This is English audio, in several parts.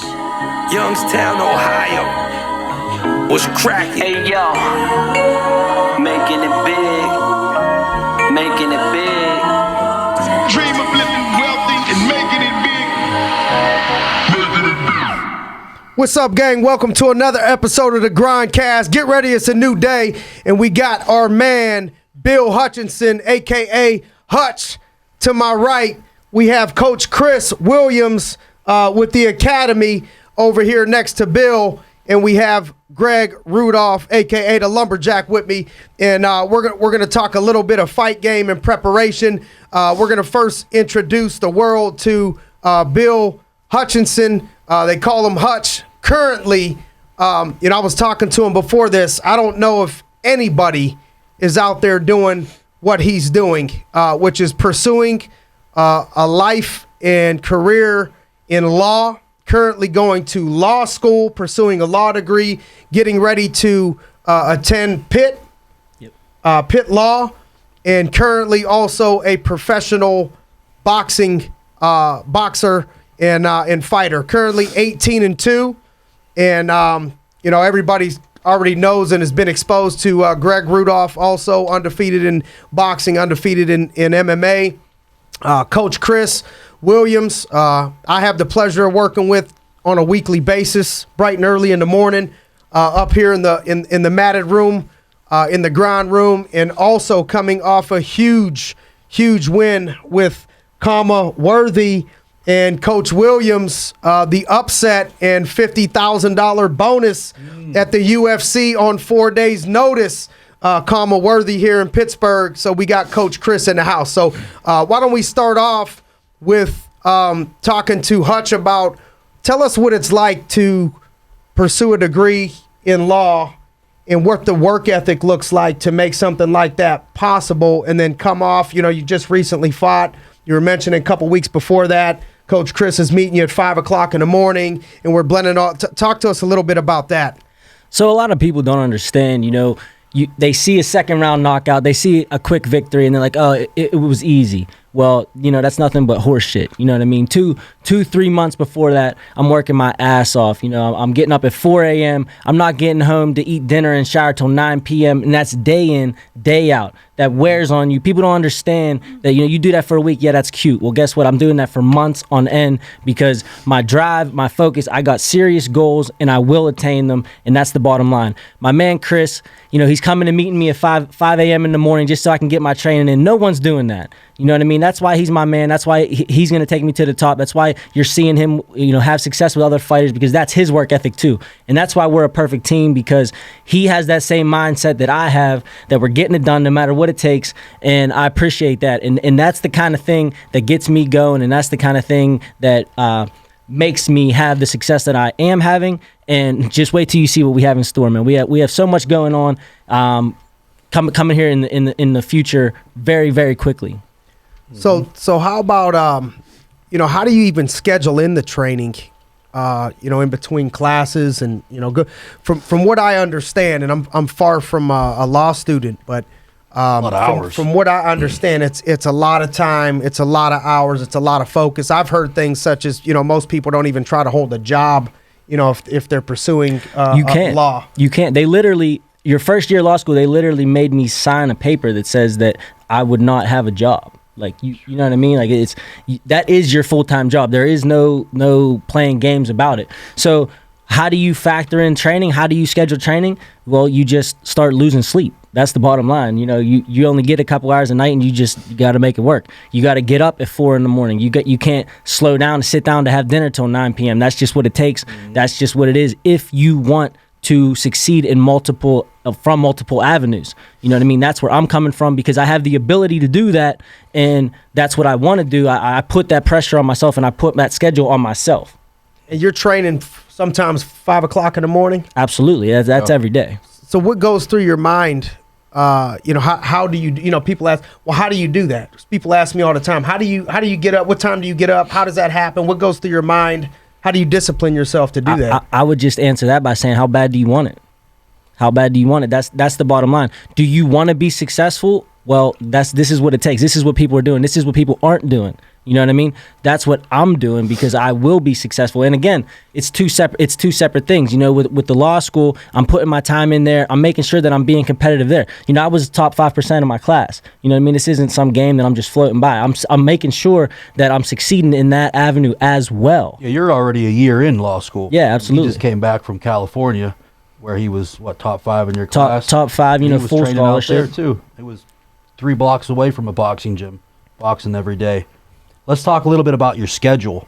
Youngstown, Ohio. What's cracking? Hey yo, making it big, making it big. Dream of living wealthy and making it big. Making it big. What's up, gang? Welcome to another episode of the G.R.I.N.D. Get ready, it's a new day, and we got our man, Bill Hutchinson, a.k.a. Hutch. To my right, we have Coach Chris Williams with the Academy over here next to Bill, and we have Gregg Rudolph, a.k.a. the Lumberjack, with me, and we're going to talk a little bit of fight game and preparation. We're going to first introduce the world to Bill Hutchinson. They call him Hutch. Currently, I was talking to him before this. I don't know if anybody is out there doing what he's doing, which is pursuing a life and career in law, currently going to law school, pursuing a law degree, getting ready to attend Pitt Law, and currently also a professional boxer and fighter. Currently 18-2, and everybody's already knows and has been exposed to Gregg Rudolph, also undefeated in boxing, undefeated in MMA. Coach Chris Williams, I have the pleasure of working with on a weekly basis, bright and early in the morning, up here in the matted room, in the grind room, and also coming off a huge win with Worthy and Coach Williams, the upset and $50,000 bonus at the UFC on 4 days' notice. Worthy here in Pittsburgh. So we got Coach Chris in the house. So why don't we start off with talking to Hutch about, tell us what it's like to pursue a degree in law and what the work ethic looks like to make something like that possible, and then come off. You just recently fought. You were mentioning a couple weeks before that, Coach Chris is meeting you at 5 o'clock in the morning, and we're blending all. Talk to us a little bit about that. So a lot of people don't understand, they see a second round knockout, they see a quick victory, and they're like, oh, it was easy. Well, that's nothing but horse shit. You know what I mean? 3 months before that, I'm working my ass off. I'm getting up at 4 a.m. I'm not getting home to eat dinner and shower till 9 p.m. And that's day in, day out. That wears on you. People don't understand that, you do that for a week. Yeah, that's cute. Well, guess what? I'm doing that for months on end because my drive, my focus, I got serious goals and I will attain them. And that's the bottom line. My man, Chris, he's coming and meeting me at 5 a.m. in the morning just so I can get my training in. No one's doing that. You know what I mean? That's why he's my man. That's why he's going to take me to the top. That's why you're seeing him, have success with other fighters, because that's his work ethic too. And that's why we're a perfect team, because he has that same mindset that I have, that we're getting it done no matter what it takes. And I appreciate that. And that's the kind of thing that gets me going. And that's the kind of thing that makes me have the success that I am having. And just wait till you see what we have in store, man. We have so much going on coming here in the future very, very quickly. So how about how do you even schedule in the training, in between classes, and from what I understand, and I'm far from a law student, but from what I understand, it's a lot of time, it's a lot of hours, it's a lot of focus. I've heard things such as most people don't even try to hold a job, if they're pursuing law. You can't. They literally, your first year of law school, they literally made me sign a paper that says that I would not have a job. Like, you know what I mean? Like, that is your full-time job. There is no playing games about it. So how do you factor in training? How do you schedule training? Well, you just start losing sleep. That's the bottom line. You only get a couple hours a night, and you got to make it work. You got to get up at 4 in the morning. You can't slow down to sit down to have dinner till 9 p.m. That's just what it takes. Mm-hmm. That's just what it is. If you want to succeed in multiple avenues. You know what I mean? That's where I'm coming from, because I have the ability to do that, and that's what I want to do. I put that pressure on myself, and I put that schedule on myself. And you're training sometimes 5 o'clock in the morning? Absolutely. That's every day. So what goes through your mind? How do you, people ask, well, how do you do that? People ask me all the time, how do you get up? What time do you get up? How does that happen? What goes through your mind? How do you discipline yourself to do that? I would just answer that by saying, how bad do you want it? How bad do you want it? That's the bottom line. Do you want to be successful? Well, this is what it takes. This is what people are doing. This is what people aren't doing. You know what I mean? That's what I'm doing because I will be successful. And again, it's two separate things. You know, with the law school, I'm putting my time in there. I'm making sure that I'm being competitive there. You know, I was top 5% of my class. You know what I mean? This isn't some game that I'm just floating by. I'm making sure that I'm succeeding in that avenue as well. Yeah, you're already a year in law school. Yeah, absolutely. He just came back from California, where he was top 5 in your class. Top 5. You know, full scholarship. Out there too. It was 3 blocks away from a boxing gym, boxing every day. Let's talk a little bit about your schedule.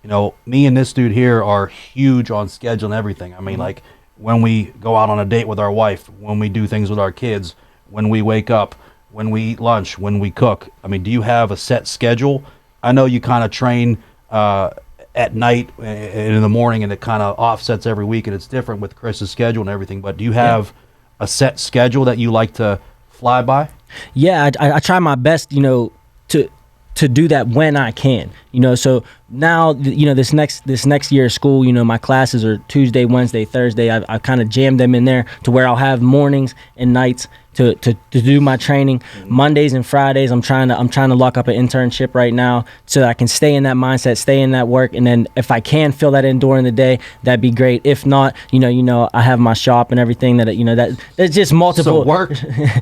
You know, me and this dude here are huge on schedule and everything. I mean, like when we go out on a date with our wife, when we do things with our kids, when we wake up, when we eat lunch, when we cook. I mean, do you have a set schedule? I know you kind of train at night and in the morning, and it kind of offsets every week, and it's different with Chris's schedule and everything. But do you have a set schedule that you like to fly by? Yeah, I try my best, you know, to do that when I can, you know. So now, you know, this next year of school, you know, my classes are Tuesday, Wednesday, Thursday. I kind of jammed them in there to where I'll have mornings and nights to do my training. Mondays and Fridays, I'm trying to lock up an internship right now so that I can stay in that mindset, stay in that work, and then if I can fill that in during the day, that'd be great. If not, you know, I have my shop and everything that, you know, that's just multiple. So work,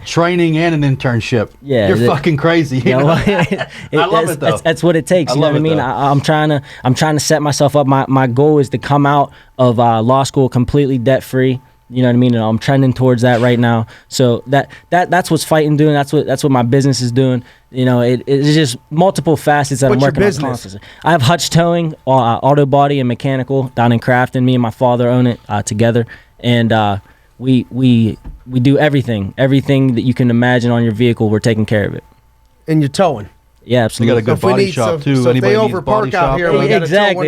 training, and an internship. Yeah, you're fucking crazy. You know? I love it though. That's what it takes. You know what I mean? I'm trying to set myself up. My goal is to come out of law school completely debt free. You know what I mean? And I'm trending towards that right now. So that's what's fighting doing. That's what my business is doing. You know, it's just multiple facets that I'm working on constantly. I have Hutch Towing, auto body and mechanical down in Crafton. Me and my father own it together, and we do everything that you can imagine on your vehicle. We're taking care of it. And you're towing. Yeah, absolutely. You got a good body shop too. So if they Anybody needs body overpark out shop? here, we Exactly.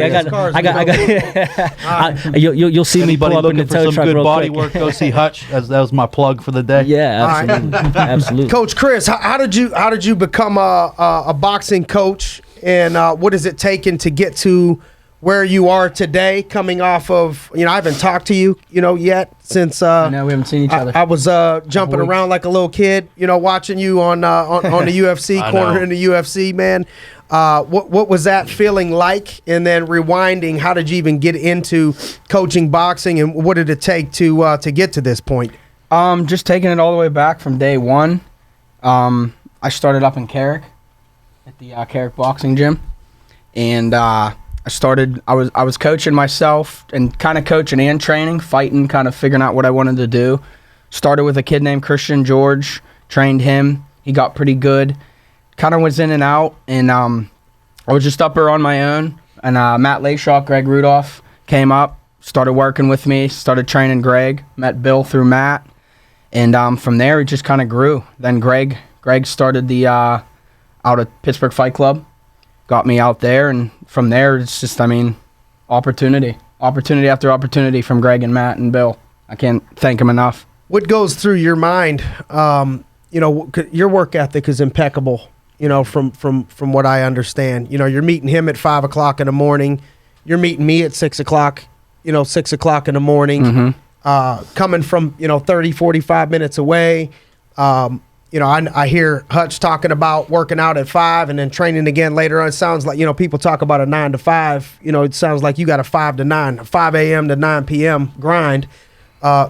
You'll see me pull up in the tow truck good real body quick. work, go see Hutch. That was my plug for the day. Yeah, absolutely. Absolutely. Coach Chris, how did you become a boxing coach, and what is it taking to get to where you are today? Coming off of, you know, I haven't talked to you, you know, yet since no, we haven't seen each other. I was jumping around like a little kid, you know, watching you on the UFC corner in the UFC, man. What was that feeling like? And then rewinding, how did you even get into coaching boxing, and what did it take to get to this point? Just taking it all the way back from day one. I started up in Carrick at the Carrick Boxing Gym, and I was coaching myself and kind of coaching and training, fighting, kind of figuring out what I wanted to do. Started with a kid named Christian George, trained him. He got pretty good. Kind of was in and out, and I was just up there on my own. And Matt Layshaw, Gregg Rudolph came up, started working with me, started training Gregg, met Bill through Matt. And from there, it just kind of grew. Then Gregg started the out of Pittsburgh Fight Club, got me out there, and from there, it's just, I mean, opportunity after opportunity from Gregg and Matt and Bill. I can't thank them enough. What goes through your mind? You know, your work ethic is impeccable, you know, from what I understand. You know, you're meeting him at 5 o'clock in the morning. You're meeting me at 6 o'clock, you know, 6 o'clock in the morning. Mm-hmm. Coming from, you know, 30, 45 minutes away. You know, I hear Hutch talking about working out at 5 and then training again later on. It sounds like, you know, people talk about a 9 to 5. You know, it sounds like you got a 5 to 9, 5 a.m. to 9 p.m. grind.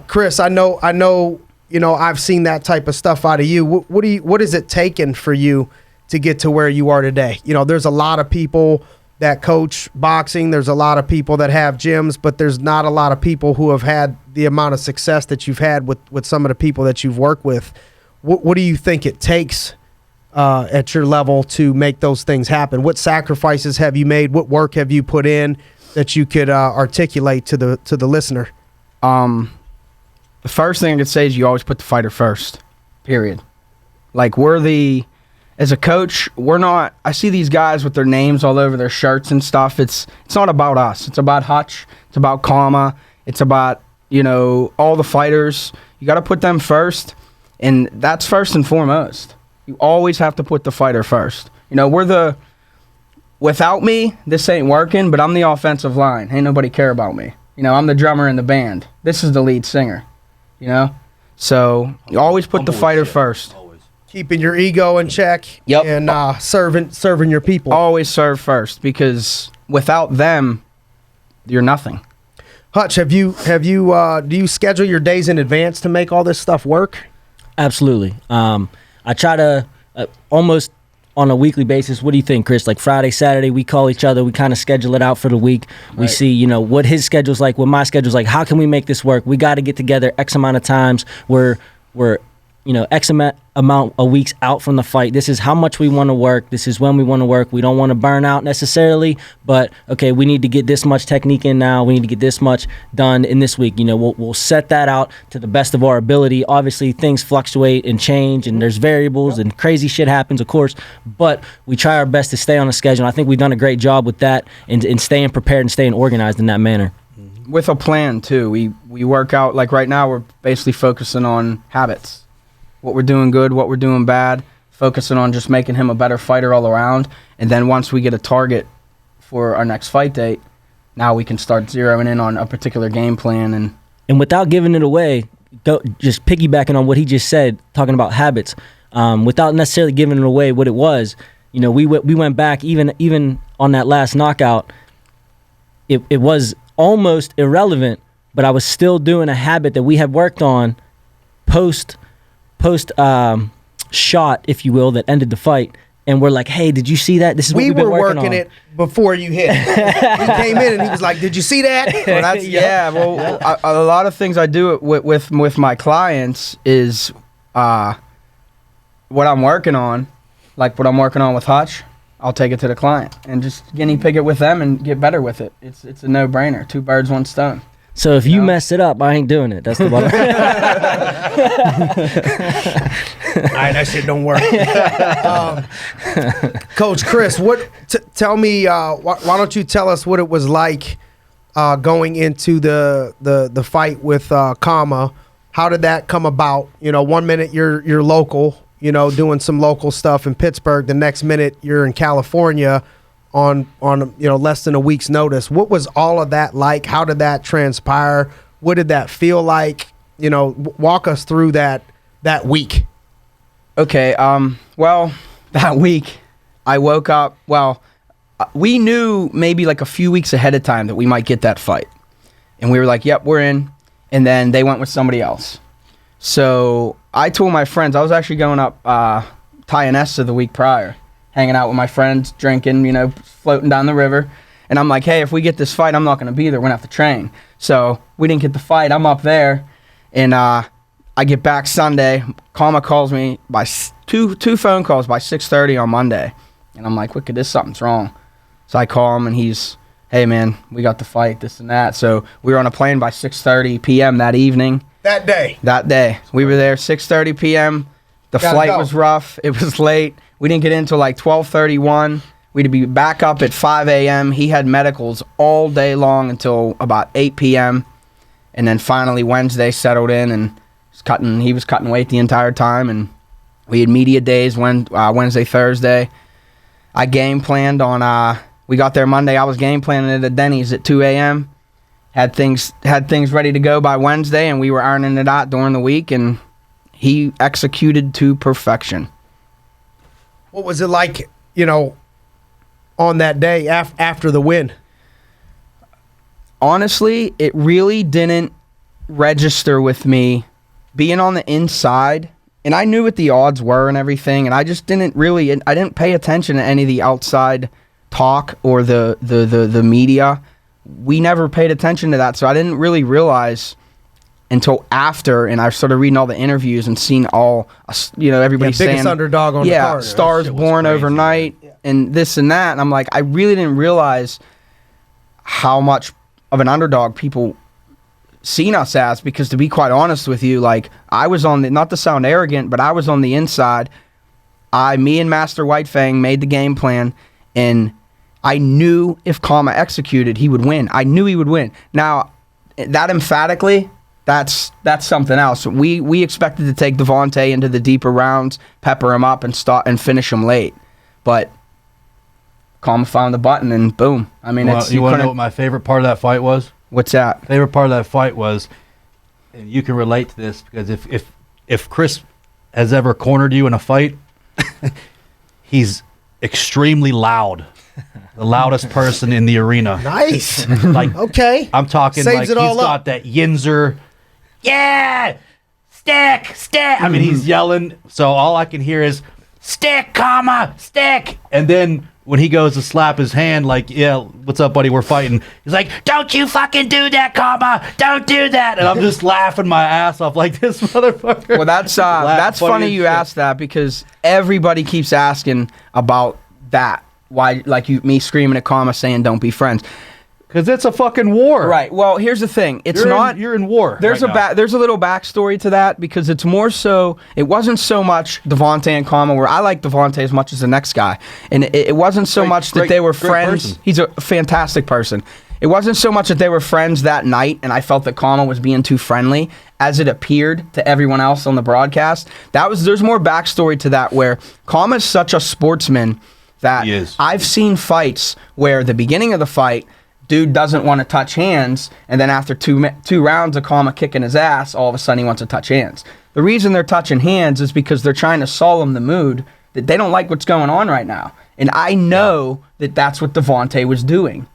Chris, I know, you know, I've seen that type of stuff out of you. What is it taking for you to get to where you are today? You know, there's a lot of people that coach boxing. There's a lot of people that have gyms, but there's not a lot of people who have had the amount of success that you've had with some of the people that you've worked with. What do you think it takes at your level to make those things happen? What sacrifices have you made? What work have you put in that you could articulate to the listener? The first thing I could say is you always put the fighter first, period. Like, as a coach, I see these guys with their names all over their shirts and stuff. It's not about us. It's about Hutch. It's about Kama. It's about, you know, all the fighters. You got to put them first. And that's first and foremost. You always have to put the fighter first. You know, without me, this ain't working, but I'm the offensive line. Ain't nobody care about me. You know, I'm the drummer in the band. This is the lead singer, you know? So you always put the fighder first. Keeping your ego in check. Yep. And serving your people. Always serve first, because without them, you're nothing. Hutch, do you schedule your days in advance to make all this stuff work? Absolutely. I try to almost on a weekly basis. What do you think, Chris? Like Friday, Saturday, we call each other. We kind of schedule it out for the week. We see, what his schedule's like, what my schedule's like. How can we make this work? We got to get together X amount of times. We're X amount of weeks out from the fight. This is how much we want to work. This is when we want to work. We don't want to burn out necessarily, but okay, we need to get this much technique in now. We need to get this much done in this week. We'll set that out to the best of our ability. Obviously, things fluctuate and change, and there's variables and crazy shit happens, of course, but we try our best to stay on the schedule. I think we've done a great job with that and staying prepared and staying organized in that manner. With a plan, too. We work out, like right now, we're basically focusing on habits. What we're doing good, what we're doing bad, focusing on just making him a better fighter all around. And then once we get a target for our next fight date, now we can start zeroing in on a particular game plan. And without giving it away, just piggybacking on what he just said, talking about habits, without necessarily giving it away what it was, we went back, even on that last knockout, it was almost irrelevant, but I was still doing a habit that we had worked on post shot, if you will, that ended the fight, and we're like, hey, did you see that? This is what we've been working on. it before you hit. He came in and he was like, did you see that? Well, that's, a lot of things I do with my clients is what I'm working on, like what I'm working on with Hutch, I'll take it to the client and just guinea pig it with them and get better with it. It's a no-brainer. 2 birds, 1 stone. So if you mess it up, I ain't doing it. That's the bottom. That shit don't work. Coach Chris, tell me, why don't you tell us what it was like going into the fight with Kama? How did that come about? 1 minute you're local, doing some local stuff in Pittsburgh. The next minute you're in California on less than a week's notice. What was all of that like? How did that transpire? What did that feel like? Walk us through that week. Okay, well, that week I woke up, we knew maybe like a few weeks ahead of time that we might get that fight. And we were like, yep, we're in. And then they went with somebody else. So I told my friends, I was actually going up Tionesta the week prior, hanging out with my friends, drinking, floating down the river. And I'm like, hey, if we get this fight, I'm not going to be there. We're going to have to train. So we didn't get the fight. I'm up there. And I get back Sunday. Kama calls me by two phone calls by 6:30 on Monday. And I'm like, look at this, something's wrong. So I call him, and he's, hey, man, we got the fight, this and that. So we were on a plane by 6:30 p.m. that evening. That day. We were there 6:30 p.m. The flight was rough. It was late. We didn't get in until like 12:31. We'd be back up at 5 a.m. He had medicals all day long until about 8 p.m. And then finally Wednesday settled in, and he was cutting weight the entire time. And we had media days Wednesday, Thursday. I game planned on, we got there Monday. I was game planning at a Denny's at 2 a.m. Had things ready to go by Wednesday, and we were ironing it out during the week, and he executed to perfection. What was it like, on that day after the win? Honestly, it really didn't register with me being on the inside, and I knew what the odds were and everything, and I just didn't pay attention to any of the outside talk or the media. We never paid attention to that, so I didn't really realize until after, and I started reading all the interviews and seeing all, everybody saying, biggest underdog on the card. Stars born overnight, and this and that, and I'm like, I really didn't realize how much of an underdog people seen us as, because to be quite honest with you, like, I was on the, not to sound arrogant, but I was on the inside. Me and Master Whitefang made the game plan, and I knew if Kama executed, he would win. I knew he would win. Now, that emphatically, that's something else. We expected to take Devontae into the deeper rounds, pepper him up, and finish him late. But Kama found the button, and boom. I mean, you want to know what my favorite part of that fight was? What's that? Favorite part of that fight was, and you can relate to this, because if Chris has ever cornered you in a fight, he's extremely loud. The loudest person in the arena. Nice. Like, Okay. I'm talking Saves like it all he's got up. that Yinzer. Yeah, stick. I mean, he's yelling. So all I can hear is stick, stick. And then when he goes to slap his hand, like, yeah, what's up, buddy? We're fighting. He's like, don't you fucking do that, don't do that. And I'm just laughing my ass off like this motherfucker. Well, that's funny you asked that because everybody keeps asking about that. Why, like me screaming at Kama saying don't be friends. Because it's a fucking war. Right. Well, here's the thing. You're in war. There's there's a little backstory to that because it's more so. It wasn't so much Devontae and Kama where I like Devontae as much as the next guy, and it wasn't so much that they were friends. Person. He's a fantastic person. It wasn't so much that they were friends that night, and I felt that Kama was being too friendly as it appeared to everyone else on the broadcast. There's more backstory to that where Kama is such a sportsman that He is. I've seen fights where the beginning of the fight, dude doesn't want to touch hands, and then after two rounds of Kama kicking his ass, all of a sudden he wants to touch hands. The reason they're touching hands is because they're trying to solemn the mood that they don't like what's going on right now. And I know that that's what Devontae was doing.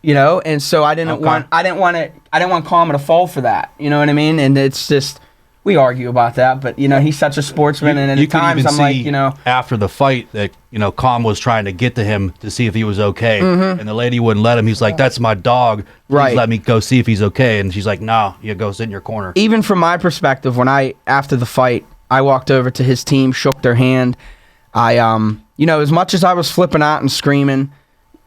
You know, and so I didn't want Kama to fall for that. You know what I mean? And it's just we argue about that, but you know, he's such a sportsman, and at times I'm like, you know, after the fight that, you know, Kama was trying to get to him to see if he was okay, and the lady wouldn't let him. He's like, "That's my dog. Please Right. let me go see if he's okay." And she's like, "No, you go sit in your corner." even from my perspective, when after the fight, I walked over to his team, shook their hand. I you know, as much as I was flipping out and screaming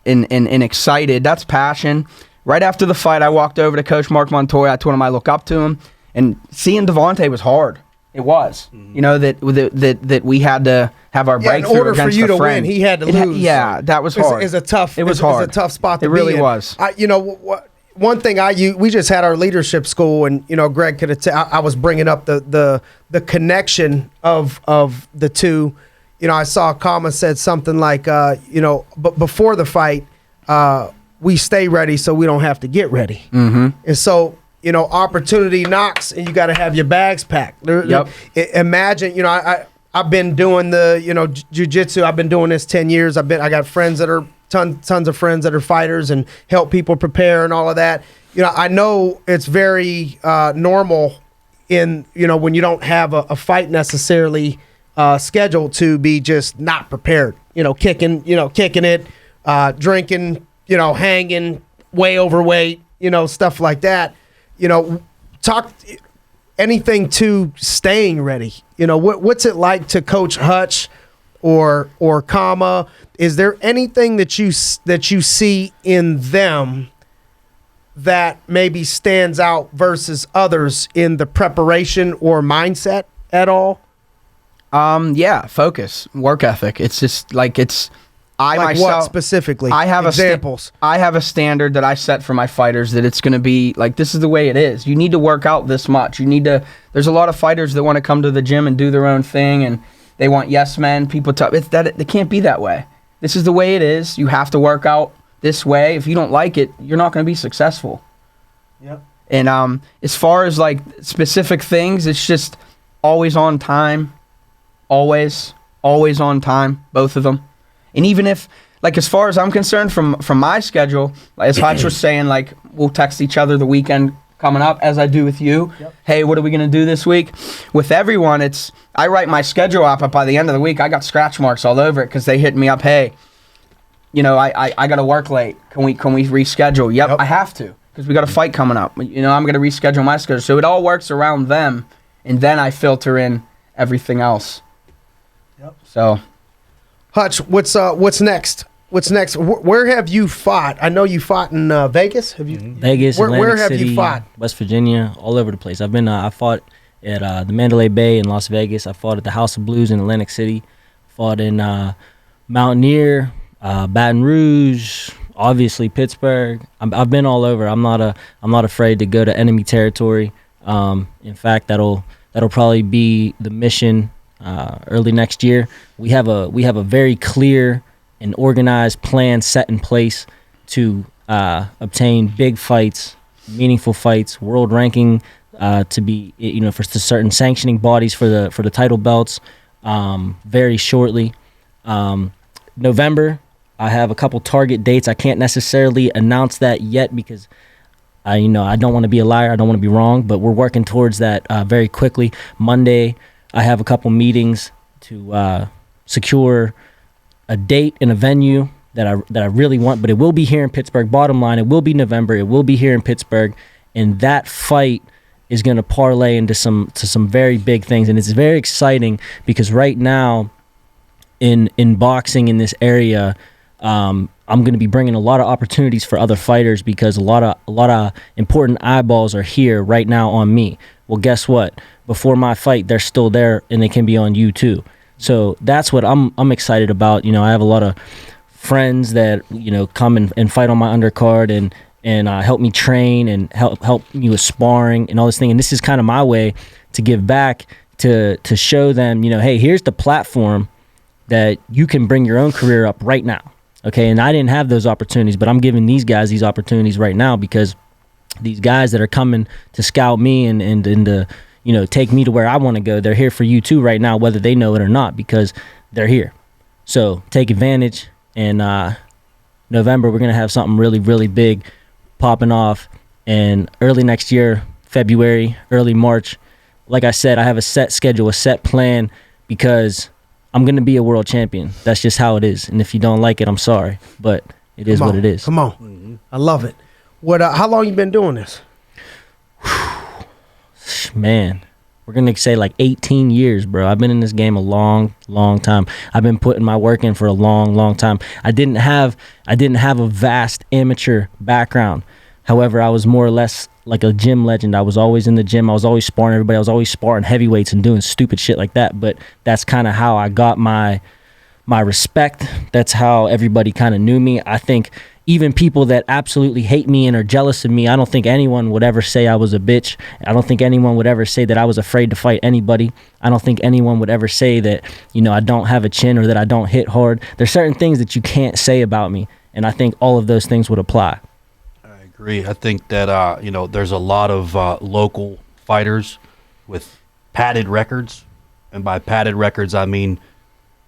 and excited, that's passion. Right after the fight, I walked over to Coach Mark Montoya. I told him I look up to him, and seeing Devontae was hard. It was, you know, that we had to have our breakthrough in order for against you a to friend. win, he had to lose. Yeah, that was hard. It was a tough spot to It really be in. was. You know, one thing we just had our leadership school, and you know, Gregg could have. I was bringing up the connection of the two. You know, I saw Kama said something like, you know, but before the fight, we stay ready so we don't have to get ready. Mm-hmm. And so, you know, opportunity knocks, and you got to have your bags packed. Yep. Imagine, you know, I've been doing the, you know, jiu-jitsu. I've been doing this 10 years. I got friends that are tons of friends that are fighters and help people prepare and all of that. You know, I know it's very normal in, you know, when you don't have a fight necessarily scheduled to be just not prepared. You know, kicking it, drinking, you know, hanging, way overweight, you know, stuff like that. You know, talk anything to staying ready. You know, what's it like to coach Hutch or Kama? Is there anything that you see in them that maybe stands out versus others in the preparation or mindset at all? Yeah, focus, work ethic. It's just like Like what specifically? I have examples. I have a standard that I set for my fighters that it's going to be like, this is the way it is. You need to work out this much. There's a lot of fighters that want to come to the gym and do their own thing, and they want yes men. People it can't be that way. This is the way it is. You have to work out this way. If you don't like it, you're not going to be successful. Yep. And as far as like specific things, it's just always on time. Always on time, both of them. And even if, like, as far as I'm concerned, from my schedule, as Hutch was saying, like, we'll text each other the weekend coming up, as I do with you. Yep. Hey, what are we going to do this week? With everyone, I write my schedule up, but by the end of the week, I got scratch marks all over it because they hit me up, hey, you know, I got to work late. Can we reschedule? Yep, I have to because we got a fight coming up. You know, I'm going to reschedule my schedule. So it all works around them, and then I filter in everything else. Yep. So, Hutch, what's next? What's next? Where have you fought? I know you fought in Vegas. Have you? Vegas, Where Atlantic have City, you fought? West Virginia, all over the place. I fought at the Mandalay Bay in Las Vegas. I fought at the House of Blues in Atlantic City. Fought in Mountaineer, Baton Rouge, obviously Pittsburgh. I've been all over. I'm not afraid to go to enemy territory. In fact, that'll probably be the mission early next year. We have a very clear and organized plan set in place to obtain big fights, meaningful fights, world ranking to be, for certain sanctioning bodies for the title belts very shortly. November, I have a couple target dates. I can't necessarily announce that yet because I don't want to be a liar. I don't want to be wrong, but we're working towards that very quickly. Monday, I have a couple meetings to secure a date and a venue that I really want, but it will be here in Pittsburgh. Bottom line, it will be November. It will be here in Pittsburgh, and that fight is going to parlay into some very big things, and it's very exciting because right now in boxing in this area, I'm going to be bringing a lot of opportunities for other fighters because a lot of important eyeballs are here right now on me. Well, guess what? Before my fight, they're still there, and they can be on you too. So that's what I'm excited about. I have a lot of friends that come and fight on my undercard and help me train and help me with sparring and all this thing. And this is kind of my way to give back to show them, hey, here's the platform that you can bring your own career up right now. Okay, and I didn't have those opportunities, but I'm giving these guys these opportunities right now because these guys that are coming to scout me and to take me to where I want to go, they're here for you too right now, whether they know it or not, because they're here. So take advantage. And November, we're going to have something really, really big popping off. And early next year, February, early March, like I said, I have a set schedule, a set plan, because I'm going to be a world champion. That's just how it is. And if you don't like it, I'm sorry. But it is what it is. Come on. Mm-hmm. I love it. How long you been doing this? Man, we're going to say like 18 years, bro. I've been in this game a long, long time. I've been putting my work in for a long, long time. I didn't have a vast amateur background. However, I was more or less like a gym legend. I was always in the gym. I was always sparring everybody. I was always sparring heavyweights and doing stupid shit like that. But that's kind of how I got my respect. That's how everybody kind of knew me. I think even people that absolutely hate me and are jealous of me, I don't think anyone would ever say I was a bitch. I don't think anyone would ever say that I was afraid to fight anybody. I don't think anyone would ever say that, I don't have a chin or that I don't hit hard. There's certain things that you can't say about me, and I think all of those things would apply. I agree. I think that, there's a lot of local fighters with padded records, and by padded records, I mean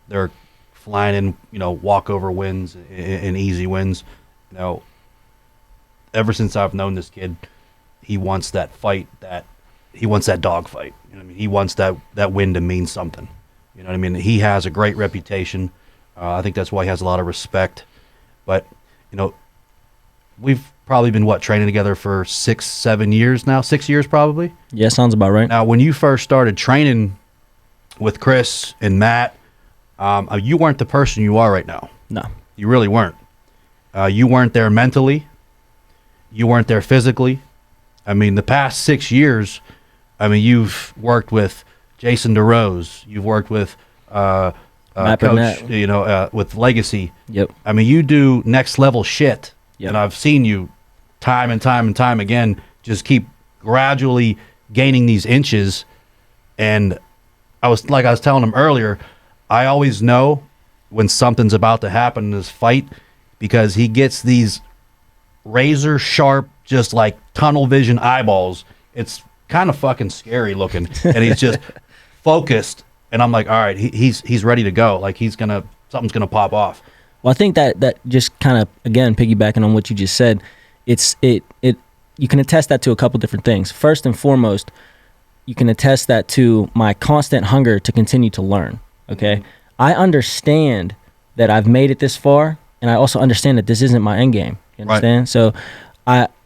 they're flying in, walkover wins and easy wins. Ever since I've known this kid, he wants that fight, he wants that dog fight. He wants that win to mean something. He has a great reputation. I think that's why he has a lot of respect. But, we've probably been, training together for 6-7 years now? 6 years probably? Yeah, sounds about right. Now, when you first started training with Chris and Matt, you weren't the person you are right now. No. You really weren't. You weren't there mentally. You weren't there physically. The past 6 years, you've worked with Jason DeRose. You've worked with Coach, with Legacy. Yep. You do next level shit. Yep. And I've seen you time and time and time again just keep gradually gaining these inches. And I was telling him earlier, I always know when something's about to happen in this fight because he gets these razor sharp, just like tunnel vision eyeballs. It's kind of fucking scary looking, and he's just focused. And I'm like, all right, he's ready to go. Like something's gonna pop off. Well, I think that just kind of, again, piggybacking on what you just said, you can attest that to a couple different things. First and foremost, you can attest that to my constant hunger to continue to learn. Okay, I understand that I've made it this far, and I also understand that this isn't my end game. You understand? Right. So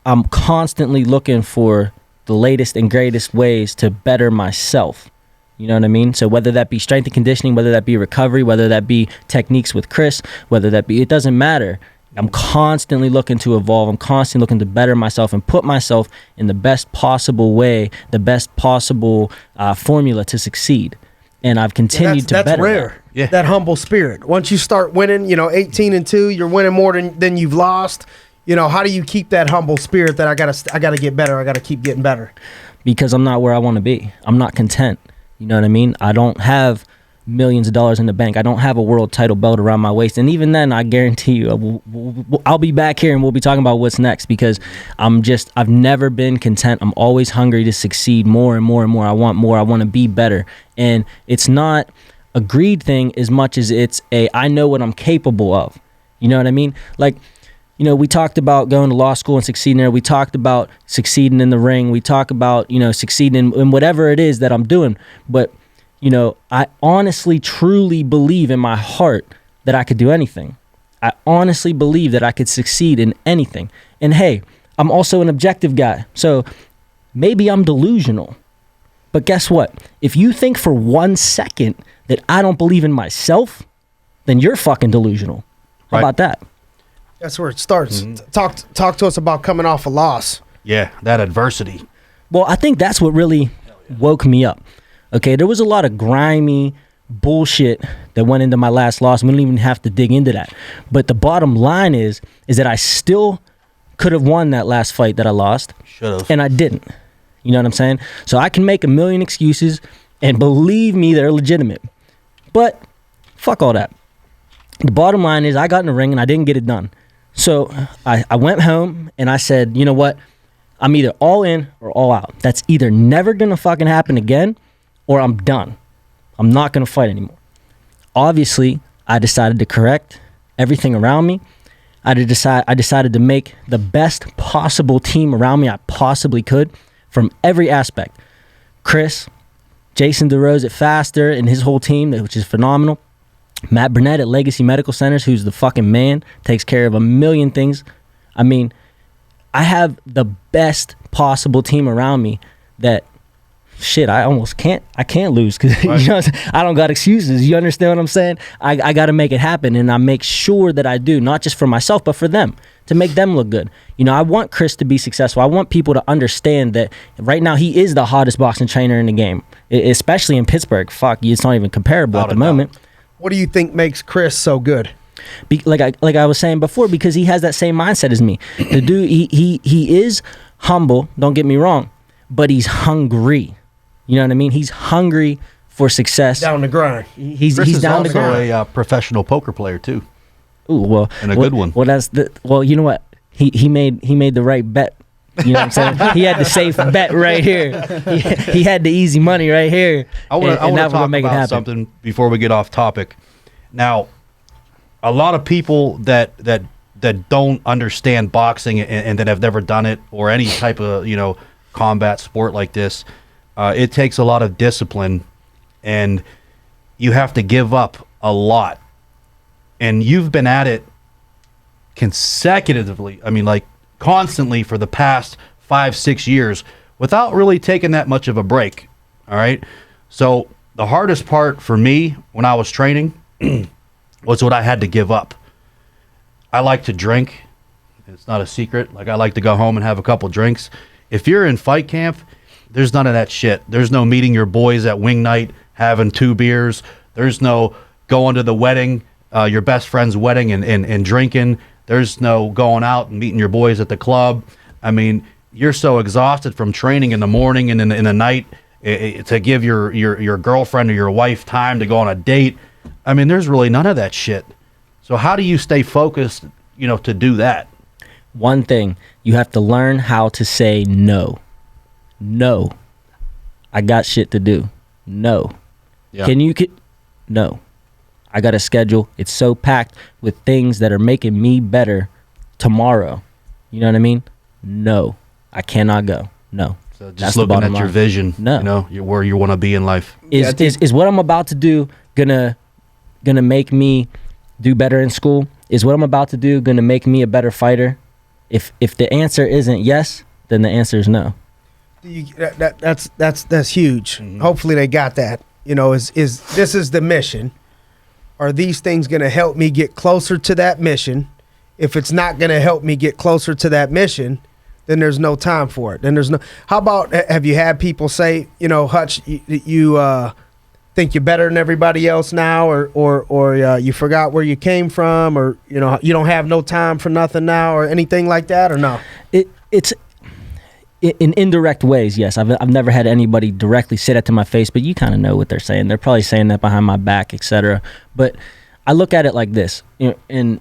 I'm constantly looking for the latest and greatest ways to better myself. You know what I mean? So whether that be strength and conditioning, whether that be recovery, whether that be techniques with Chris, whether that be, it doesn't matter. I'm constantly looking to evolve. I'm constantly looking to better myself and put myself in the best possible way, the best possible formula to succeed. And I've continued to better. That's rare. Yeah. That humble spirit. Once you start winning, 18-2, you're winning more than you've lost. How do you keep that humble spirit that I gotta get better? I gotta keep getting better. Because I'm not where I want to be. I'm not content. You know what I mean? I don't have millions of dollars in the bank. I don't have a world title belt around my waist. And even then, I guarantee you, I'll be back here and we'll be talking about what's next, because I've never been content. I'm always hungry to succeed more and more and more. I want more. I want to be better. And it's not a greed thing as much as it's I know what I'm capable of. You know what I mean? Like, you know, we talked about going to law school and succeeding there. We talked about succeeding in the ring. We talk about, you know, succeeding in whatever it is that I'm doing. But, you know, I honestly, truly believe in my heart that I could do anything. I honestly believe that I could succeed in anything. And hey, I'm also an objective guy. So maybe I'm delusional. But guess what? If you think for 1 second that I don't believe in myself, then you're fucking delusional. How about that? That's where it starts. Talk to us about coming off a loss. Yeah, that adversity. Well, I think that's what really woke me up. Okay, there was a lot of grimy bullshit that went into my last loss. We don't even have to dig into that. But the bottom line is that I still could have won that last fight that I lost. Should have. And I didn't. You know what I'm saying? So I can make a million excuses, and believe me, they're legitimate. But fuck all that. The bottom line is I got in the ring and I didn't get it done. So I went home and I said, you know what? I'm either all in or all out. That's either never going to fucking happen again or I'm done. I'm not going to fight anymore. Obviously, I decided to correct everything around me. I decided to make the best possible team around me I possibly could from every aspect. Chris, Jason DeRose at Faster and his whole team, which is phenomenal. Matt Burnett at Legacy Medical Centers, who's the fucking man, takes care of a million things. I mean, I have the best possible team around me that, shit, I can't lose, because you know, I don't got excuses. You understand what I'm saying? I got to make it happen, and I make sure that I do, not just for myself, but for them, to make them look good. You know, I want Chris to be successful. I want people to understand that right now he is the hottest boxing trainer in the game, especially in Pittsburgh. Fuck, it's not even comparable at the moment. What do you think makes Chris so good? Like I was saying before, because he has that same mindset as me. The dude, he is humble, don't get me wrong, but he's hungry. You know what I mean? He's hungry for success. Down the grind. He's Chris down the is grind. also a professional poker player too. Ooh, well, and a good one. Well, you know what? He made the right bet. You know what I'm saying? He had the safe bet right here. He had the easy money right here. I want to talk about something before we get off topic. Now, a lot of people that don't understand boxing and that have never done it or any type of, you know, combat sport like this, it takes a lot of discipline, and you have to give up a lot. And you've been at it consecutively. I mean, like, constantly for the past 5-6 years without really taking that much of a break. All right. So the hardest part for me when I was training was what I had to give up. I like to drink. It's not a secret. Like, I like to go home and have a couple drinks. If you're in fight camp, there's none of that shit. There's no meeting your boys at wing night, having 2 beers. There's no going to the wedding, your best friend's wedding and drinking. There's no going out and meeting your boys at the club. I mean, you're so exhausted from training in the morning and in the night to give your girlfriend or your wife time to go on a date. I mean, there's really none of that shit. So how do you stay focused, you know, to do that? One thing, you have to learn how to say no. No. I got shit to do. No. Yeah. No. I got a schedule. It's so packed with things that are making me better tomorrow. You know what I mean? No. I cannot go. No. So just looking at your vision, no. You know, where you want to be in life. Is what I'm about to do gonna make me do better in school? Is what I'm about to do gonna make me a better fighter? If the answer isn't yes, then the answer is no. That's huge. Mm-hmm. Hopefully they got that. You know, is this is the mission? Are these things going to help me get closer to that mission? If it's not going to help me get closer to that mission, then there's no time for it. Then there's no. How about, have you had people say, you know, Hutch, you think you're better than everybody else now, or you forgot where you came from, or, you know, you don't have no time for nothing now, or anything like that, or no? in indirect ways, yes. I've never had anybody directly say that to my face, but you kind of know what they're saying. They're probably saying that behind my back, etc. But I look at it like this, and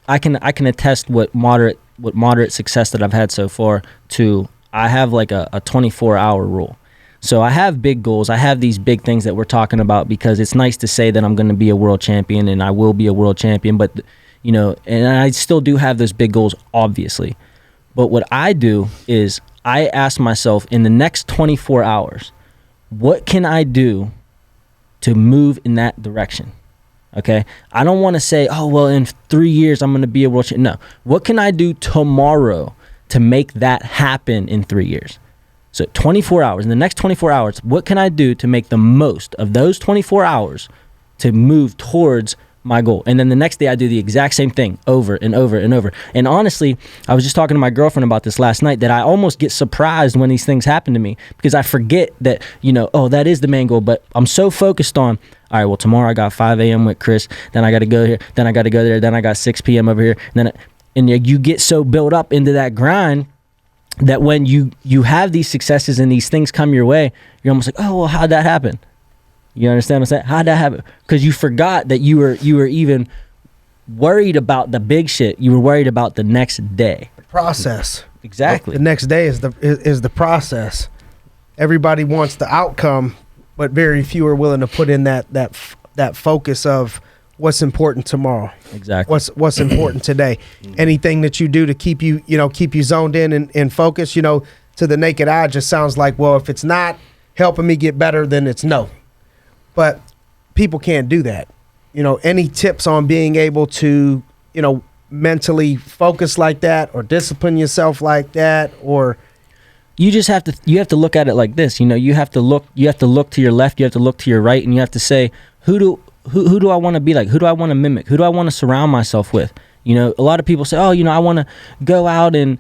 I can attest what moderate success that I've had so far to. I have like a 24-hour rule. So I have big goals. I have these big things that we're talking about because it's nice to say that I'm going to be a world champion and I will be a world champion, but and I still do have those big goals, obviously. But what I do is I ask myself in the next 24 hours, what can I do to move in that direction? Okay? I don't want to say, oh, well, in 3 years, I'm going to be a world champion. No. What can I do tomorrow to make that happen in 3 years? So 24 hours. In the next 24 hours, what can I do to make the most of those 24 hours to move towards my goal? And then the next day I do the exact same thing over and over and over. And honestly, I was just talking to my girlfriend about this last night, that I almost get surprised when these things happen to me because I forget that, oh, that is the main goal. But I'm so focused on, all right, well, tomorrow I got 5 a.m. with Chris. Then I got to go here. Then I got to go there. Then I got 6 p.m. over here. And you get so built up into that grind that when you have these successes and these things come your way, you're almost like, oh, well, how'd that happen? You understand what I'm saying? How'd that happen? Because you forgot that you were even worried about the big shit. You were worried about the next day. The process. Exactly. The next day is the process. Everybody wants the outcome, but very few are willing to put in that focus of what's important tomorrow. Exactly. What's important today. Anything that you do to keep you zoned in and focused, to the naked eye just sounds like, well, if it's not helping me get better, then it's no. But people can't do that. Any tips on being able to, mentally focus like that or discipline yourself like that? Or you just have to look at it like this. You have to look to your left, you have to look to your right, and you have to say, who do I want to be like? Who do I want to mimic? Who do I want to surround myself with? A lot of people say, oh, I want to go out and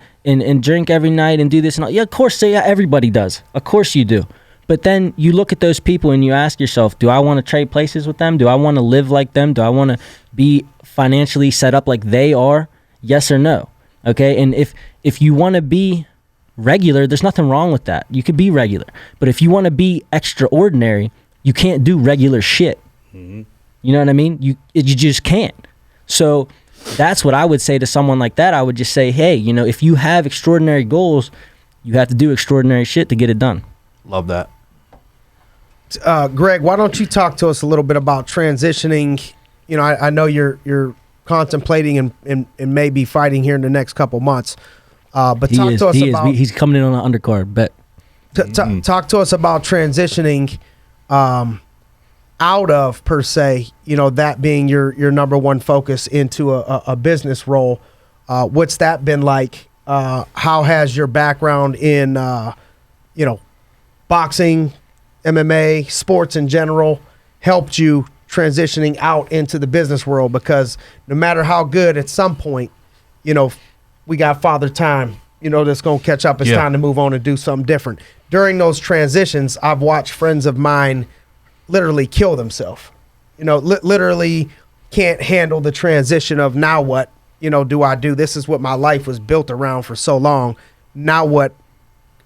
drink every night and do this and all. Yeah, of course, everybody does. Of course you do. But then you look at those people and you ask yourself, do I want to trade places with them? Do I want to live like them? Do I want to be financially set up like they are? Yes or no? Okay, and if you want to be regular, there's nothing wrong with that. You could be regular. But if you want to be extraordinary, you can't do regular shit. Mm-hmm. You know what I mean? You just can't. So that's what I would say to someone like that. I would just say, hey, if you have extraordinary goals, you have to do extraordinary shit to get it done. Love that. Gregg, why don't you talk to us a little bit about transitioning? I know you're contemplating and maybe fighting here in the next couple months. But talk to us about. He's coming in on the undercard. Bet. Talk to us about transitioning out of, per se, that being your number one focus into a business role. What's that been like? How has your background in boxing, MMA, sports in general helped you transitioning out into the business world? Because no matter how good, at some point, we got father time, that's going to catch up. It's time to move on and do something different. During those transitions, I've watched friends of mine literally kill themselves, literally can't handle the transition of now what, do I do? This is what my life was built around for so long. Now what?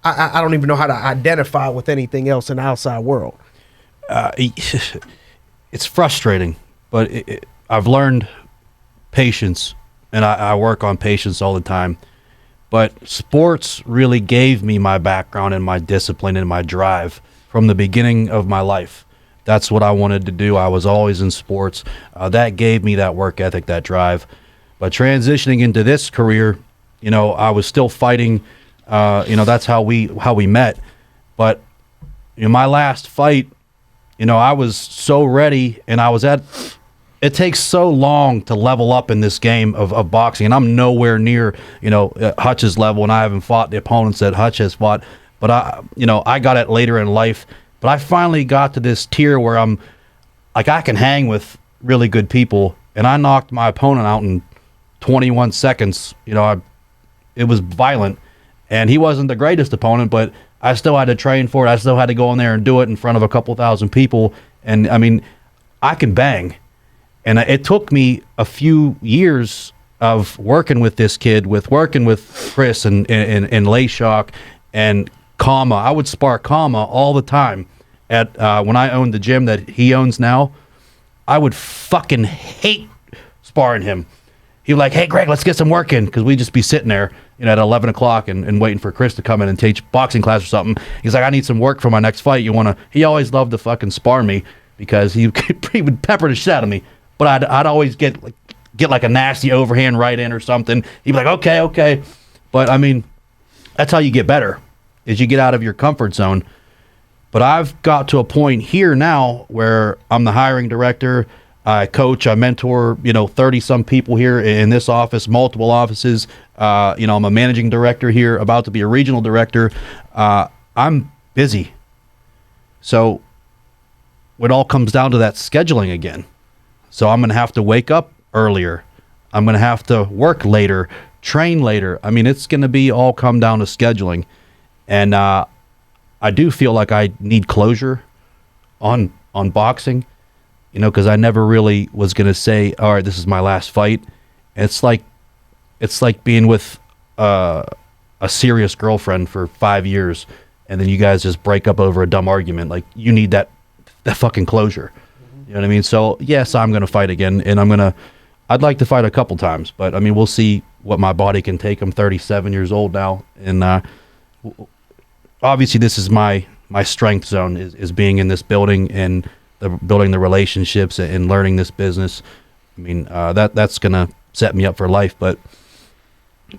I don't even know how to identify with anything else in the outside world. It's frustrating, but I've learned patience, and I work on patience all the time. But sports really gave me my background and my discipline and my drive from the beginning of my life. That's what I wanted to do. I was always in sports. That gave me that work ethic, that drive. But transitioning into this career, I was still fighting. That's how we met. But my last fight, I was so ready, and it takes so long to level up in this game of boxing, and I'm nowhere near, Hutch's level, and I haven't fought the opponents that Hutch has fought. But I got it later in life. But I finally got to this tier where I'm like, I can hang with really good people, and I knocked my opponent out in 21 seconds. It was violent. And he wasn't the greatest opponent, but I still had to train for it. I still had to go in there and do it in front of a couple thousand people. And, I can bang. And it took me a few years of working with this kid, working with Chris and Layshock and Kama. I would spar Kama all the time at when I owned the gym that he owns now. I would fucking hate sparring him. He'd be like, hey, Greg, let's get some work in, because we'd just be sitting there, at 11 o'clock and waiting for Chris to come in and teach boxing class or something. He's like, I need some work for my next fight. He always loved to fucking spar me because he would pepper the shit out of me. But I'd always get like a nasty overhand right in or something. He'd be like, okay. But, I mean, that's how you get better, is you get out of your comfort zone. But I've got to a point here now where I'm the hiring director. I coach, I mentor, 30-some people here in this office, multiple offices. I'm a managing director here, about to be a regional director. I'm busy. So it all comes down to that scheduling again. So I'm going to have to wake up earlier. I'm going to have to work later, train later. I mean, it's going to be all come down to scheduling. And I do feel like I need closure on boxing. Because I never really was going to say, all right, this is my last fight. It's like being with a serious girlfriend for 5 years, and then you guys just break up over a dumb argument. Like, you need that fucking closure. You know what I mean? So, yes, I'm going to fight again, and I'd like to fight a couple times, but, I mean, we'll see what my body can take. I'm 37 years old now, and obviously this is my strength zone, is being in this building and building the relationships and learning this business. I mean, that's going to set me up for life, but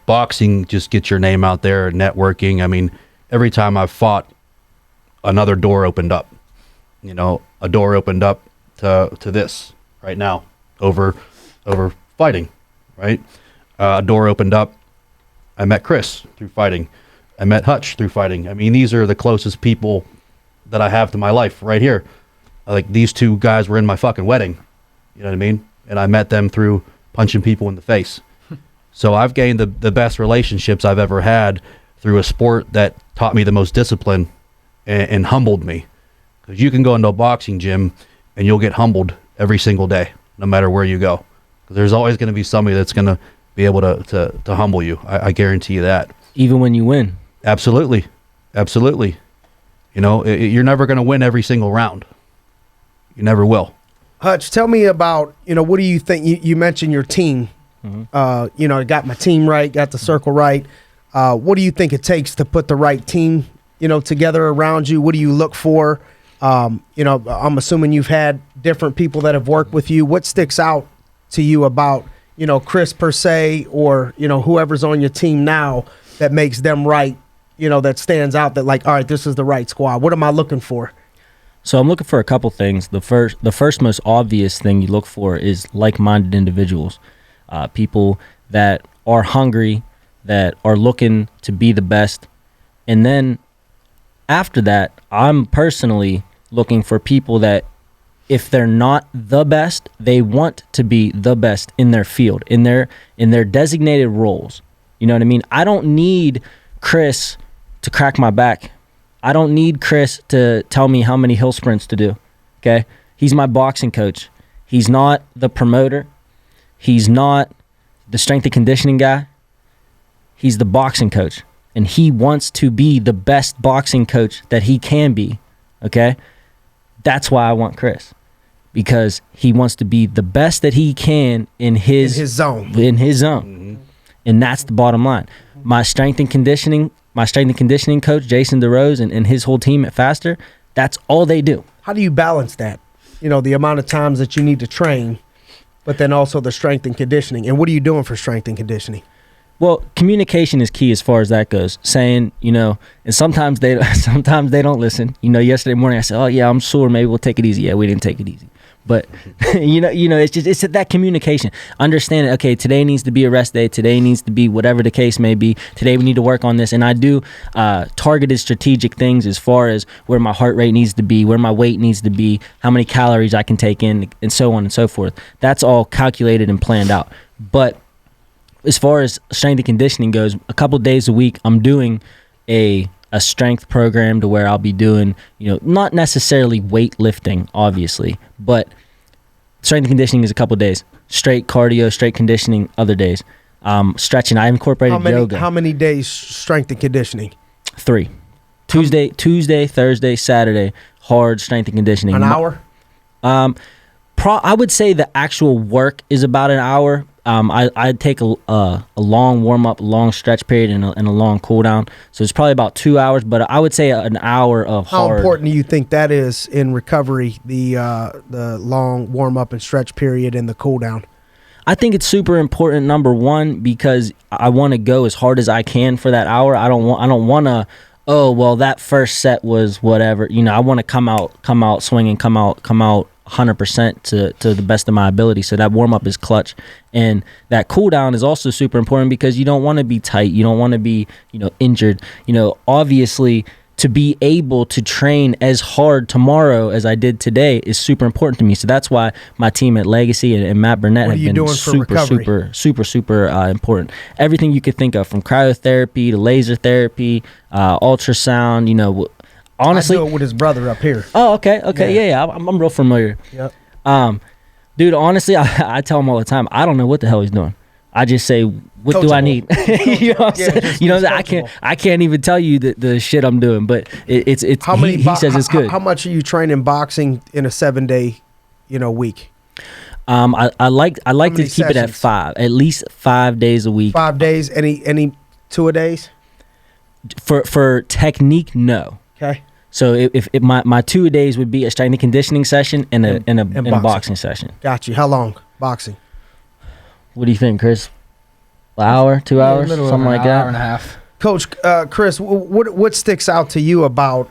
boxing just gets your name out there, networking. I mean, every time I've fought, another door opened up. A door opened up to this right now over fighting, right? A door opened up. I met Chris through fighting. I met Hutch through fighting. I mean, these are the closest people that I have to my life right here. Like, these two guys were in my fucking wedding. You know what I mean? And I met them through punching people in the face. So I've gained the best relationships I've ever had through a sport that taught me the most discipline and humbled me. Because you can go into a boxing gym and you'll get humbled every single day, no matter where you go. 'Cause there's always going to be somebody that's going to be able to humble you. I guarantee you that. Even when you win. Absolutely. You're never going to win every single round. You never will. Hutch, tell me about, what do you think? You mentioned your team. Mm-hmm. I got my team right, got the circle right. What do you think it takes to put the right team, together around you? What do you look for? I'm assuming you've had different people that have worked with you. What sticks out to you about, Chris per se, or, whoever's on your team now that makes them right, that stands out, that like, all right, this is the right squad. What am I looking for? So I'm looking for a couple things. The first most obvious thing you look for is like-minded individuals, people that are hungry, that are looking to be the best. And then after that, I'm personally looking for people that, if they're not the best, they want to be the best in their field, in their designated roles. You know what I mean? I don't need Chris to crack my back. I don't need Chris to tell me how many hill sprints to do, okay? He's my boxing coach. He's not the promoter. He's not the strength and conditioning guy. He's the boxing coach, and he wants to be the best boxing coach that he can be, okay? That's why I want Chris, because he wants to be the best that he can in his zone. Mm-hmm. And that's the bottom line. My strength and conditioning coach, Jason DeRose, and his whole team at Faster, that's all they do. How do you balance that? The amount of times that you need to train, but then also the strength and conditioning. And what are you doing for strength and conditioning? Well, communication is key as far as that goes. Saying, and sometimes they don't listen. Yesterday morning I said, "Oh yeah, I'm sore. Maybe we'll take it easy." Yeah, we didn't take it easy. But it's that communication. Understanding, okay, today needs to be a rest day. Today needs to be whatever the case may be. Today we need to work on this. And I do targeted strategic things as far as where my heart rate needs to be, where my weight needs to be, how many calories I can take in, and so on and so forth. That's all calculated and planned out. But as far as strength and conditioning goes, a couple days a week, I'm doing a strength program to where I'll be doing, not necessarily weightlifting, obviously, but strength and conditioning is a couple days. Straight cardio, straight conditioning, other days. Stretching. I incorporated yoga. How many days strength and conditioning? 3. Tuesday, Thursday, Saturday, hard strength and conditioning. An hour? I would say the actual work is about an hour. I'd take a long warm up, long stretch period, and a long cool down. So it's probably about 2 hours, but I would say an hour of hard. How important do you think that is in recovery? The long warm up and stretch period and the cool down. I think it's super important. Number one, because I want to go as hard as I can for that hour. I don't want to. Oh well, that first set was whatever. I want to come out swinging, come out 100% to the best of my ability. So that warm up is clutch, and that cool down is also super important because you don't want to be tight. You don't want to be injured. Obviously, to be able to train as hard tomorrow as I did today is super important to me. So that's why my team at Legacy and Matt Burnett have been super important. Everything you could think of, from cryotherapy to laser therapy, ultrasound, honestly, I do it with his brother up here. Oh, okay, yeah. I'm real familiar. Yep. Dude, honestly, I tell him all the time, I don't know what the hell he's doing. I just say, what Coachable. do I need? You know what I'm saying? I can't even tell you the shit I'm doing, but it's he says it's good. How much are you training boxing in a 7-day, week? I like to keep it at 5, at least 5 days a week. 5 days, any 2-a-days? For technique, no. Okay. So if my 2-a-days would be a strength and conditioning session and a boxing session. Got you. How long boxing? What do you think, Chris? An hour, 2 hours, something like that? Hour and a half. Coach, Chris, what sticks out to you about,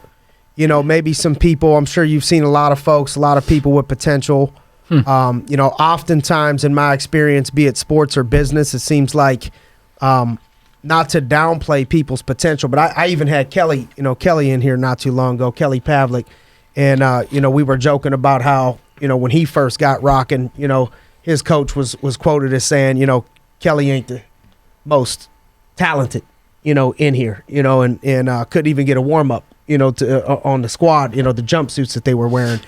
maybe some people? I'm sure you've seen a lot of folks, a lot of people with potential. Oftentimes in my experience, be it sports or business, it seems like, not to downplay people's potential, but I even had Kelly in here not too long ago, Kelly Pavlik, and we were joking about how when he first got rocking, his coach was quoted as saying, Kelly ain't the most talented, in here, and couldn't even get a warm up, on the squad, the jumpsuits that they were wearing,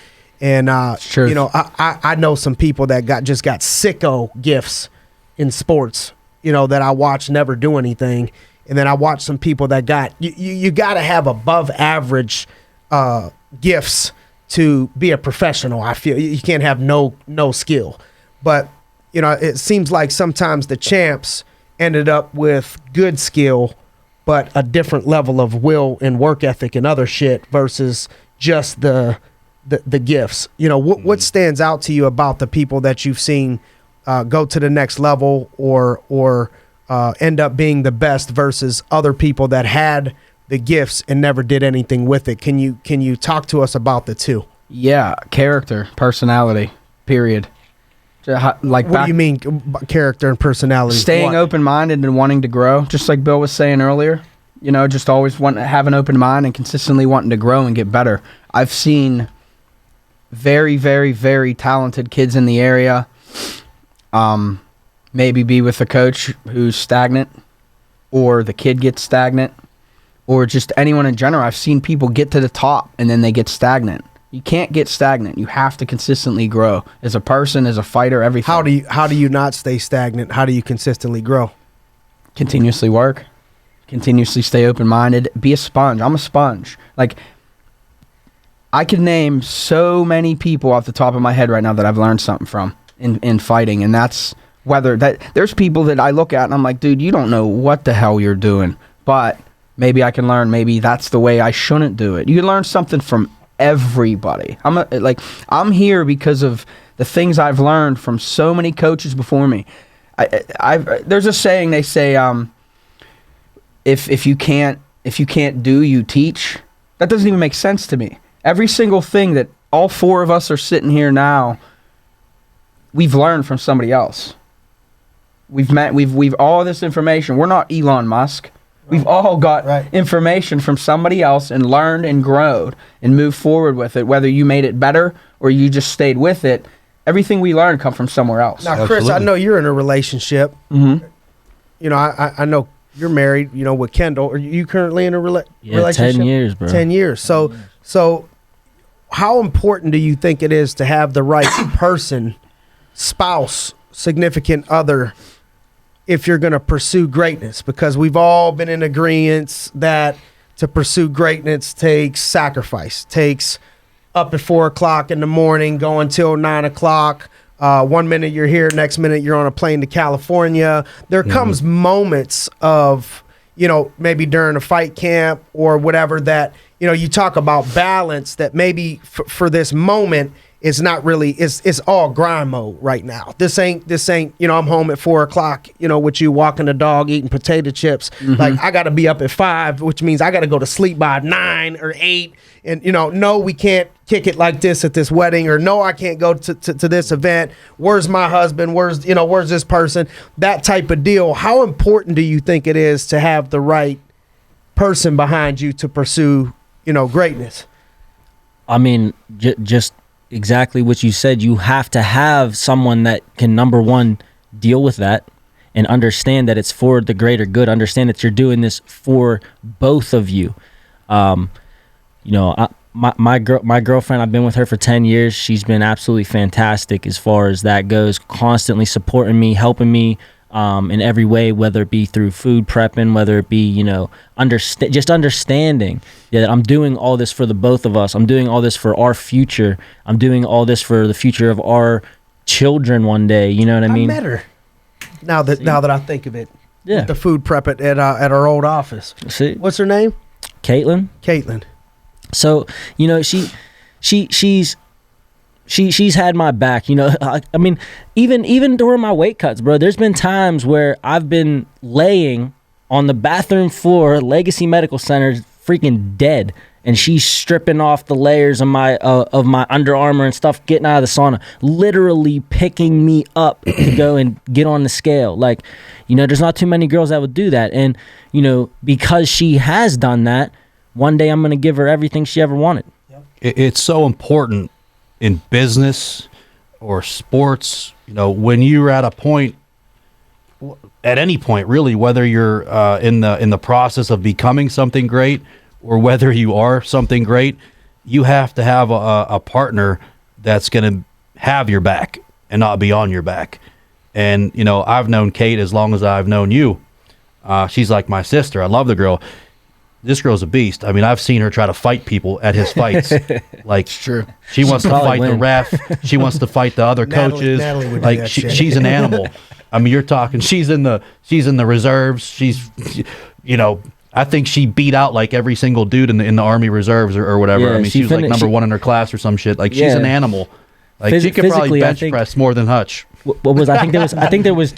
and I know some people that just got sicko gifts in sports, that I watch never do anything, and then I watch some people that got you got to have above average gifts to be a professional. I feel you can't have no skill. But, it seems like sometimes the champs ended up with good skill, but a different level of will and work ethic and other shit versus just the gifts. What stands out to you about the people that you've seen go to the next level or end up being the best versus other people that had the gifts and never did anything with it? Can you talk to us about the two? Yeah, character, personality, period. Like what do you mean character and personality? Staying open-minded and wanting to grow, just like Bill was saying earlier. Just always want to have an open mind and consistently wanting to grow and get better. I've seen very, very, very talented kids in the area maybe be with a coach who's stagnant, or the kid gets stagnant, or just anyone in general. I've seen people get to the top and then they get stagnant. You can't get stagnant. You have to consistently grow as a person, as a fighter, everything. How do you not stay stagnant? How do you consistently grow? Continuously work, continuously stay open-minded, be a sponge. I'm a sponge. Like, I could name so many people off the top of my head right now that I've learned something from in fighting, and that's there's people that I look at and I'm like, dude, you don't know what the hell you're doing, but maybe I can learn. Maybe that's the way I shouldn't do it. You can learn something from everybody. I'm here because of the things I've learned from so many coaches before me. There's a saying, they say, if you can't do, you teach. That doesn't even make sense to me. Every single thing that all four of us are sitting here now, we've learned from somebody else. We've all this information. We're not Elon Musk. We've all got information from somebody else and learned and grown and moved forward with it, whether you made it better or you just stayed with it. Everything we learned come from somewhere else. Now, Chris, I know you're in a relationship. Mm-hmm. I know you're married, with Kendall. Are you currently in a relationship? 10 years, bro. 10 years. So how important do you think it is to have the right person, spouse, significant other, if you're going to pursue greatness? Because we've all been in agreement that to pursue greatness takes sacrifice, takes up at 4 o'clock in the morning, going till 9 o'clock. 1 minute you're here, next minute you're on a plane to California. There comes moments of, maybe during a fight camp or whatever that, you talk about balance that maybe for this moment is not really, it's all grind mode right now. This ain't, I'm home at 4 o'clock, with you walking the dog, eating potato chips. Like I got to be up at 5, which means I got to go to sleep by 9 or 8. And, no, we can't kick it like this at this wedding, or no, I can't go to this event. Where's my husband? Where's this person? That type of deal. How important do you think it is to have the right person behind you to pursue, greatness? I mean, just exactly what you said. You have to have someone that can, number one, deal with that and understand that it's for the greater good. Understand that you're doing this for both of you. My girlfriend, I've been with her for 10 years. She's been absolutely fantastic as far as that goes, constantly supporting me, helping me in every way, whether it be through food prepping, whether it be, just understanding that I'm doing all this for the both of us. I'm doing all this for our future. I'm doing all this for the future of our children one day. You know what I mean? I met her. Now that I think of it. Yeah. The food prep at our old office. See? What's her name? Caitlin. So, she's had my back, I mean, even during my weight cuts, bro, there's been times where I've been laying on the bathroom floor, Legacy Medical Center, freaking dead. And she's stripping off the layers of my Under Armour and stuff, getting out of the sauna, literally picking me up to go and get on the scale. Like, there's not too many girls that would do that. And, because she has done that, one day I'm going to give her everything she ever wanted. It's so important in business or sports, when you're at a point, at any point really, whether you're in the process of becoming something great or whether you are something great, you have to have a partner that's going to have your back and not be on your back. And, I've known Kate as long as I've known you. She's like my sister. I love the girl. This girl's a beast. I mean, I've seen her try to fight people at his fights. Like, It's true. She wants to fight the win. ref. She wants to fight the other coaches. Natalie would do Like, that shit. she's an animal. I mean, you're talking. She's in the reserves. I think she beat out like every single dude in the Army reserves or whatever. Yeah, I mean, she was like number one in her class or some shit. Like, she's an animal. Like, she could probably physically, bench press more than Hutch. What was I think there was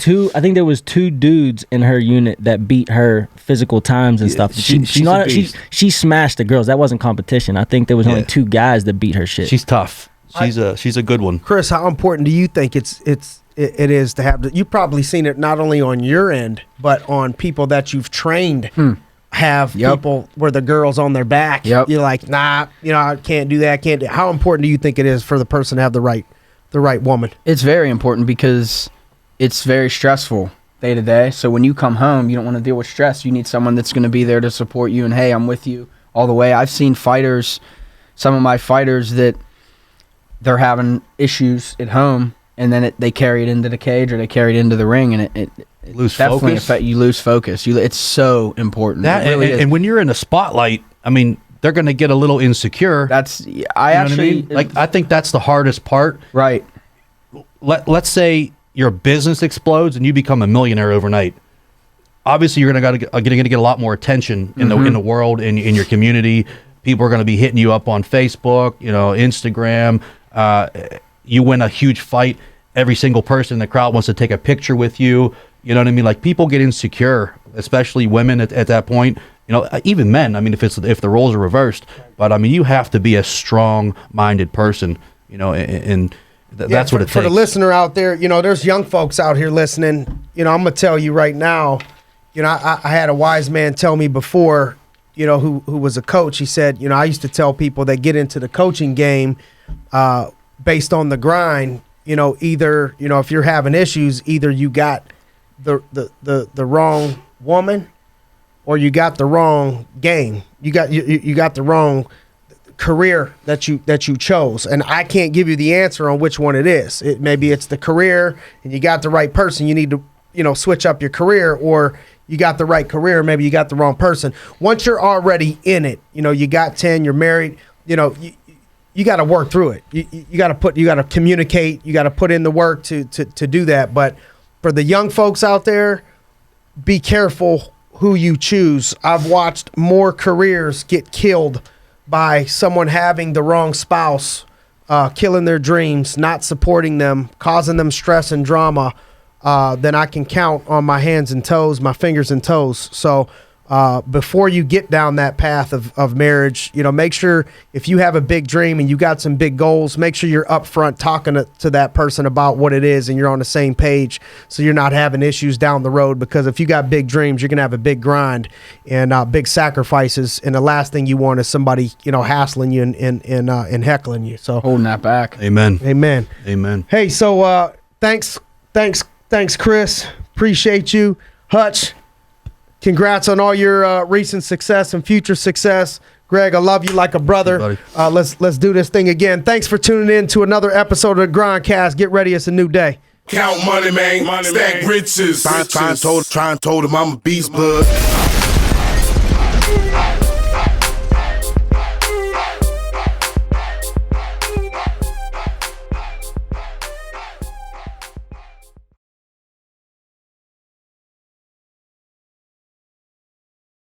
two dudes in her unit that beat her physical times and stuff. she's a beast. She smashed the girls. That wasn't competition. I think there was only two guys that beat her shit. She's tough. She's a good one. Chris, how important do you think it is to have you've probably seen it not only on your end but on people that you've trained have people where the girl's on their back. You're like, nah, I can't do that. How important do you think it is for the person to have the right woman? It's very important because it's very stressful day to day. So when you come home, you don't want to deal with stress. You need someone that's going to be there to support you and, hey, I'm with you all the way. I've seen some of my fighters that they're having issues at home and then they carry it into the cage or they carry it into the ring and it lose definitely focus. you lose focus. It's so important. That it really is. and when you're in a spotlight, I mean, they're going to get a little insecure. I think that's the hardest part. Right. Let's say your business explodes and you become a millionaire overnight. Obviously, you're going to get a lot more attention in the world, in your community. People are going to be hitting you up on Facebook, Instagram. You win a huge fight, every single person in the crowd wants to take a picture with you. You know what I mean? Like, people get insecure, especially women at that point. Even men. I mean, if the roles are reversed, but I mean, you have to be a strong-minded person. That's what it takes. For the listener out there, there's young folks out here listening. I'm gonna tell you right now. I had a wise man tell me before. Who was a coach. He said, I used to tell people that get into the coaching game based on the grind. Either if you're having issues, either you got the wrong woman, or you got the wrong game. You got the wrong career that you chose, and I can't give you the answer on which one it is. Maybe it's the career, and you got the right person. You need to switch up your career, or you got the right career, maybe you got the wrong person. Once you're already in it, you got 10, you're married, you got to work through it. You got to communicate, you got to put in the work to do that. But for the young folks out there, be careful who you choose. I've watched more careers get killed by someone having the wrong spouse, killing their dreams, not supporting them, causing them stress and drama, than I can count on my hands and toes, my fingers and toes. So before you get down that path of marriage, make sure if you have a big dream and you got some big goals, make sure you're upfront talking to that person about what it is and you're on the same page, so you're not having issues down the road. Because if you got big dreams, you're going to have a big grind and big sacrifices. And the last thing you want is somebody, hassling you and heckling you. So Holding that back. Amen. Amen. Amen. Hey, so thanks, Chris. Appreciate you. Hutch, congrats on all your recent success and future success. Greg, I love you like a brother. Let's do this thing again. Thanks for tuning in to another episode of the Grindcast. Get ready, it's a new day. Count money, man. Stack riches. Try and told him I'm a beast, bud.